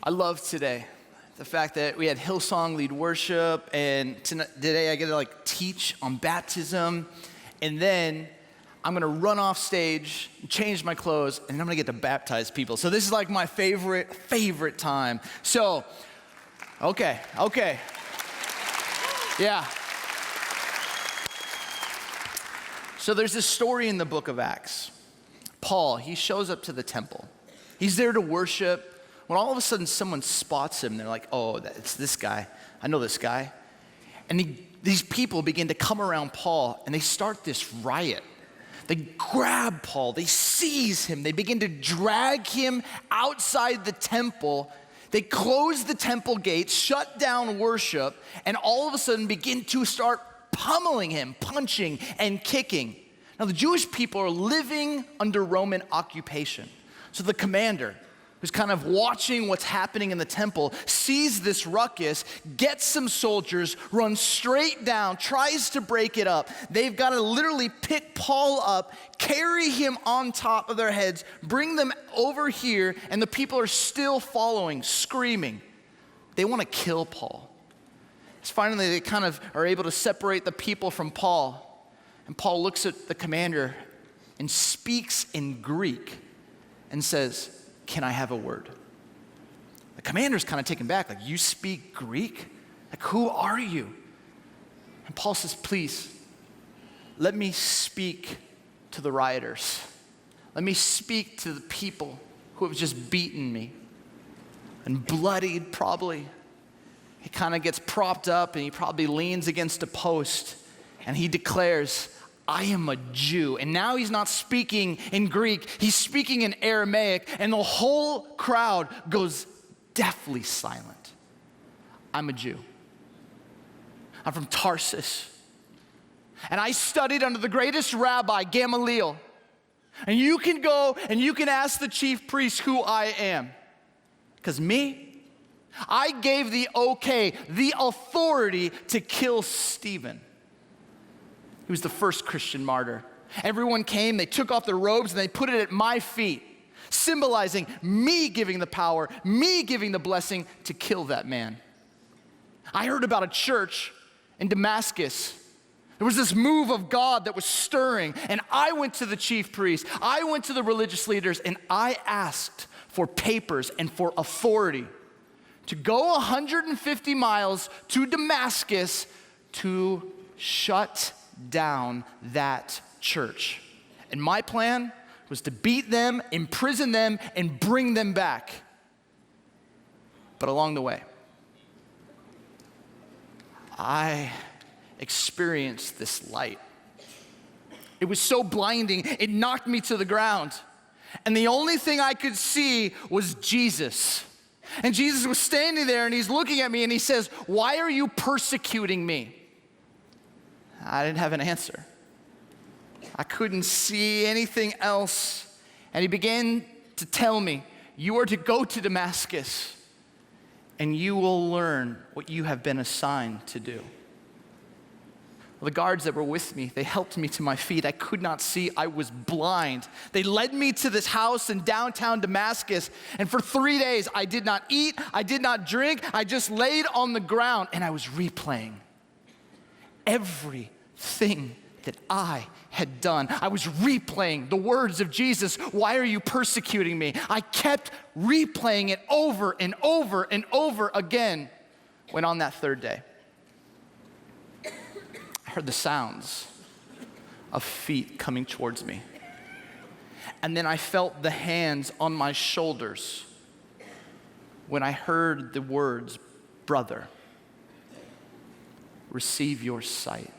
I love today the fact that we had Hillsong lead worship, and today I get to teach on baptism, and then I'm gonna run off stage, change my clothes, and I'm gonna get to baptize people. So this is like my favorite time. So, okay. Yeah. So there's this story in the book of Acts. Paul, he shows up to the temple. He's there to worship, when all of a sudden someone spots him. They're like, oh, it's this guy. I know this guy. And these people begin to come around Paul, and they start this riot. They grab Paul, they seize him, they begin to drag him outside the temple. They close the temple gates, shut down worship, and all of a sudden begin to start pummeling him, punching and kicking. Now the Jewish people are living under Roman occupation. So the commander, who's kind of watching what's happening in the temple, sees this ruckus, gets some soldiers, runs straight down, tries to break it up. They've got to literally pick Paul up, carry him on top of their heads, bring them over here, and the people are still following, screaming. They want to kill Paul. So finally, they kind of are able to separate the people from Paul. And Paul looks at the commander and speaks in Greek and says, "Can I have a word?" The commander's kind of taken back, like, "You speak Greek? Like, who are you?" And Paul says, "Please, let me speak to the rioters. Let me speak to the people who have just beaten me and bloodied probably." He kind of gets propped up and he probably leans against a post and he declares, "I am a Jew." And now he's not speaking in Greek, he's speaking in Aramaic, and the whole crowd goes deathly silent. "I'm a Jew. I'm from Tarsus. And I studied under the greatest rabbi, Gamaliel. And you can go and you can ask the chief priest who I am. Because I gave the okay, the authority to kill Stephen." He was the first Christian martyr. Everyone came, they took off their robes, and they put it at my feet, symbolizing me giving the power, me giving the blessing to kill that man. I heard about a church in Damascus. There was this move of God that was stirring, and I went to the chief priest, I went to the religious leaders, and I asked for papers and for authority to go 150 miles to Damascus to shut down that church. And my plan was to beat them, imprison them, and bring them back. But along the way, I experienced this light. It was so blinding, it knocked me to the ground. And the only thing I could see was Jesus. And Jesus was standing there and he's looking at me and he says, "Why are you persecuting me?" I didn't have an answer. I couldn't see anything else. And he began to tell me, "You are to go to Damascus and you will learn what you have been assigned to do." Well, the guards that were with me, they helped me to my feet. I could not see, I was blind. They led me to this house in downtown Damascus, and for 3 days I did not eat, I did not drink, I just laid on the ground and I was replaying everything that I had done. I was replaying the words of Jesus, "Why are you persecuting me?" I kept replaying it over and over and over again. When on that third day, I heard the sounds of feet coming towards me. And then I felt the hands on my shoulders when I heard the words, "Brother, receive your sight."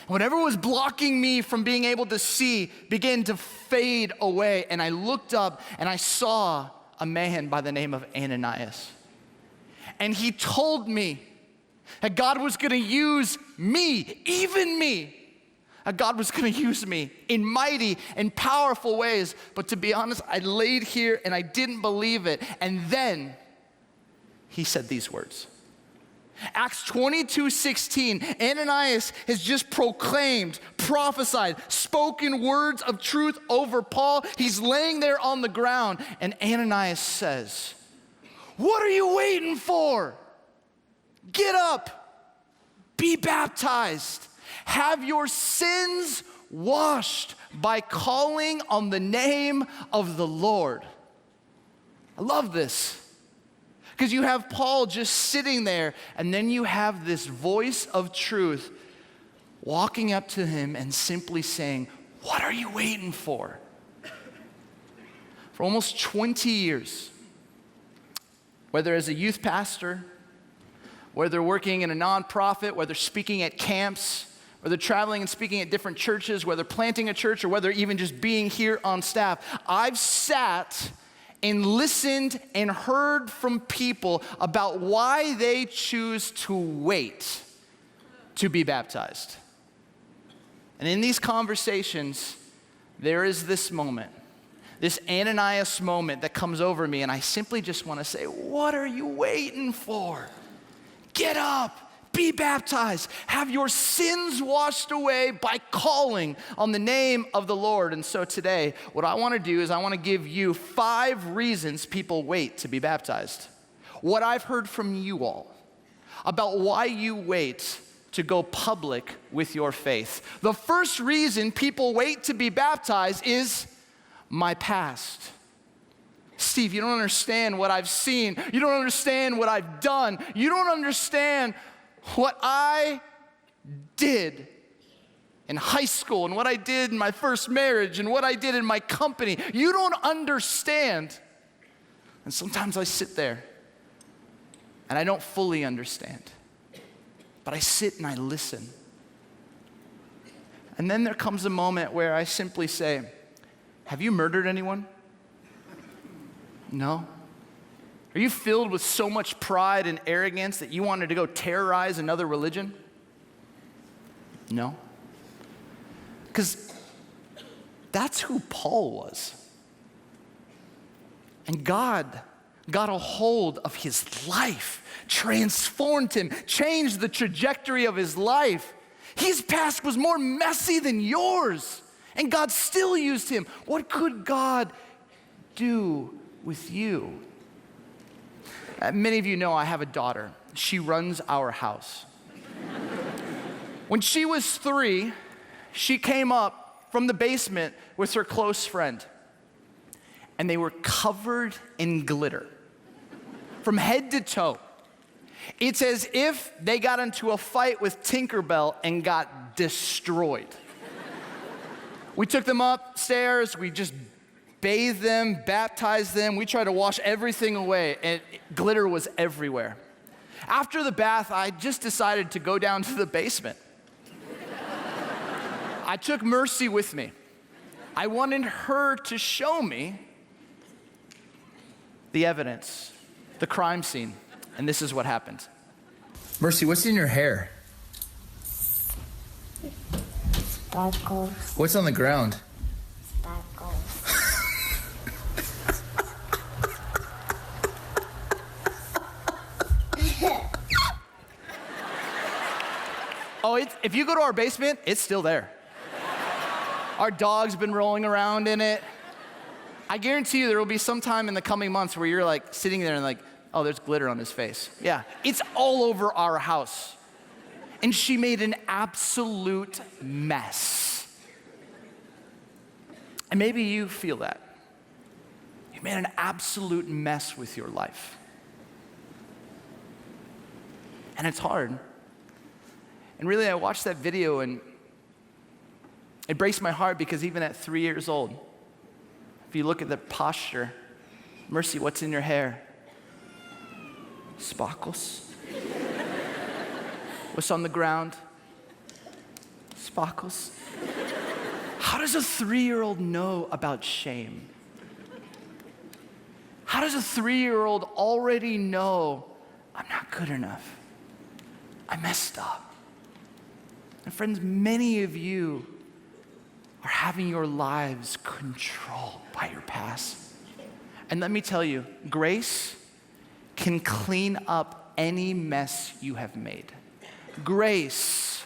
Whatever was blocking me from being able to see began to fade away, and I looked up and I saw a man by the name of Ananias. And he told me that God was gonna use me, even me. That God was gonna use me in mighty and powerful ways. But to be honest, I laid here and I didn't believe it. And then he said these words. Acts 22:16, Ananias has just proclaimed, prophesied, spoken words of truth over Paul. He's laying there on the ground, and Ananias says, What are you waiting for? Get up, be baptized, have your sins washed by calling on the name of the Lord. I love this. Because you have Paul just sitting there, and then you have this voice of truth walking up to him and simply saying, what are you waiting for? For almost 20 years, whether as a youth pastor, whether working in a nonprofit, whether speaking at camps, whether traveling and speaking at different churches, whether planting a church, or whether even just being here on staff, I've sat and listened and heard from people about why they choose to wait to be baptized. And in these conversations, there is this moment, this Ananias moment that comes over me, and I simply just want to say, what are you waiting for? Get up, be baptized, have your sins washed away by calling on the name of the Lord. And so today, what I want to do is I want to give you 5 reasons people wait to be baptized. What I've heard from you all about why you wait to go public with your faith. The first reason people wait to be baptized is my past. Steve, you don't understand what I've seen. You don't understand what I've done. You don't understand what I did in high school and what I did in my first marriage and what I did in my company. You don't understand. And sometimes I sit there and I don't fully understand. But I sit and I listen. And then there comes a moment where I simply say, have you murdered anyone? No. Are you filled with so much pride and arrogance that you wanted to go terrorize another religion? No. Because that's who Paul was. And God got a hold of his life, transformed him, changed the trajectory of his life. His past was more messy than yours, and God still used him. What could God do with you? Many of you know I have a daughter. She runs our house. When she was 3, she came up from the basement with her close friend, and they were covered in glitter from head to toe. It's as if they got into a fight with Tinkerbell and got destroyed. We took them upstairs, we just bathed them, baptized them, we tried to wash everything away, and glitter was everywhere. After the bath, I just decided to go down to the basement. I took Mercy with me. I wanted her to show me the evidence, the crime scene, and this is what happened. Mercy, what's in your hair? Sparkles. What's on the ground? Sparkles. Oh, if you go to our basement, it's still there. Our dog's been rolling around in it. I guarantee you there will be some time in the coming months where you're like sitting there and like, oh, there's glitter on his face. Yeah, it's all over our house. And she made an absolute mess. And maybe you feel that. You made an absolute mess with your life. And it's hard. And really, I watched that video and it breaks my heart because even at 3 years old, if you look at the posture, Mercy, what's in your hair? Sparkles. What's on the ground? Sparkles. How does a 3-year-old know about shame? How does a 3-year-old already know I'm not good enough? I messed up. And friends, many of you are having your lives controlled by your past. And let me tell you, grace can clean up any mess you have made. Grace.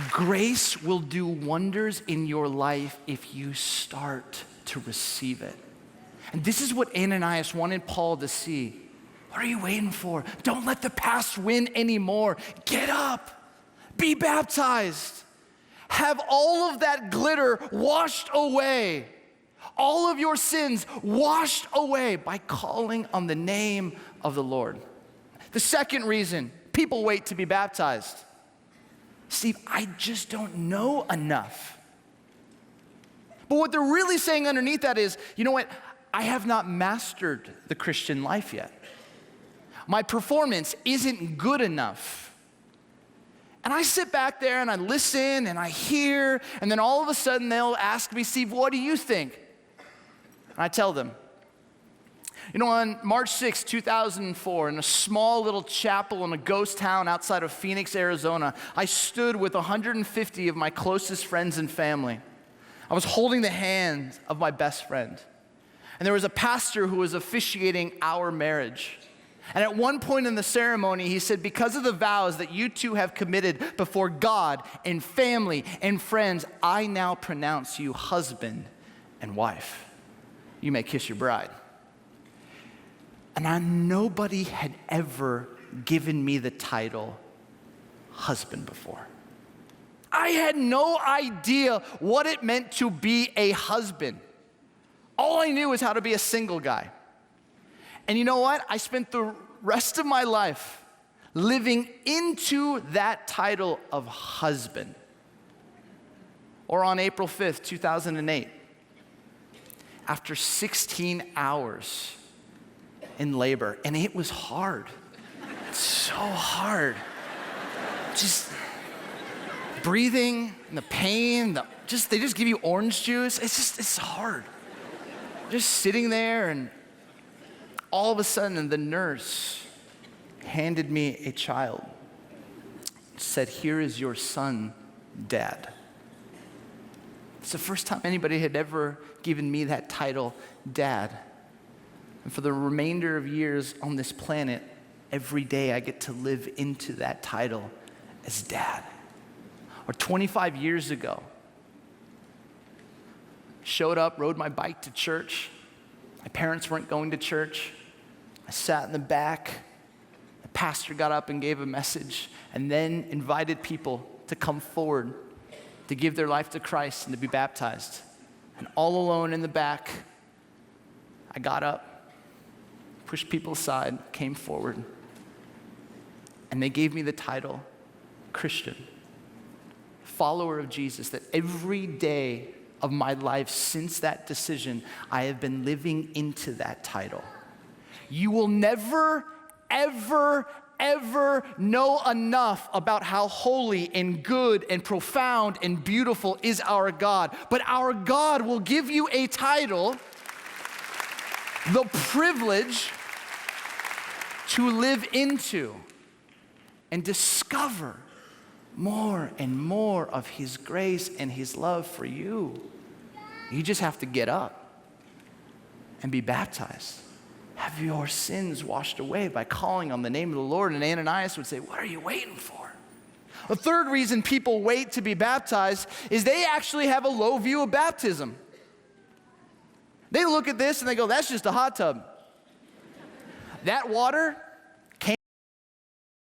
Grace will do wonders in your life if you start to receive it. And this is what Ananias wanted Paul to see. What are you waiting for? Don't let the past win anymore. Get up. Be baptized. Have all of that glitter washed away. All of your sins washed away by calling on the name of the Lord. The second reason people wait to be baptized. Steve, I just don't know enough. But what they're really saying underneath that is, you know what? I have not mastered the Christian life yet. My performance isn't good enough. And I sit back there and I listen and I hear, and then all of a sudden they'll ask me, Steve, what do you think? And I tell them. You know, on March 6, 2004, in a small little chapel in a ghost town outside of Phoenix, Arizona, I stood with 150 of my closest friends and family. I was holding the hand of my best friend. And there was a pastor who was officiating our marriage. And at one point in the ceremony, he said, because of the vows that you two have committed before God and family and friends, I now pronounce you husband and wife. You may kiss your bride. And nobody had ever given me the title husband before. I had no idea what it meant to be a husband. All I knew was how to be a single guy. And you know what? I spent the rest of my life living into that title of husband. Or on April 5th, 2008, after 16 hours in labor, and it was hard. It's so hard. Just breathing and the pain, they just give you orange juice. It's hard. Just sitting there, and all of a sudden the nurse handed me a child. Said, here is your son, Dad. It's the first time anybody had ever given me that title, Dad. And for the remainder of years on this planet, every day I get to live into that title as Dad. Or 25 years ago, showed up, rode my bike to church. My parents weren't going to church. I sat in the back. The pastor got up and gave a message and then invited people to come forward to give their life to Christ and to be baptized. And all alone in the back, I got up, pushed people aside, came forward, and they gave me the title Christian, follower of Jesus, that every day of my life since that decision, I have been living into that title. You will never, ever, ever know enough about how holy and good and profound and beautiful is our God. But our God will give you a title, the privilege to live into and discover more and more of His grace and His love for you. You just have to get up and be baptized. Have your sins washed away by calling on the name of the Lord. And Ananias would say, what are you waiting for? The third reason people wait to be baptized is they actually have a low view of baptism. They look at this and they go, that's just a hot tub. That water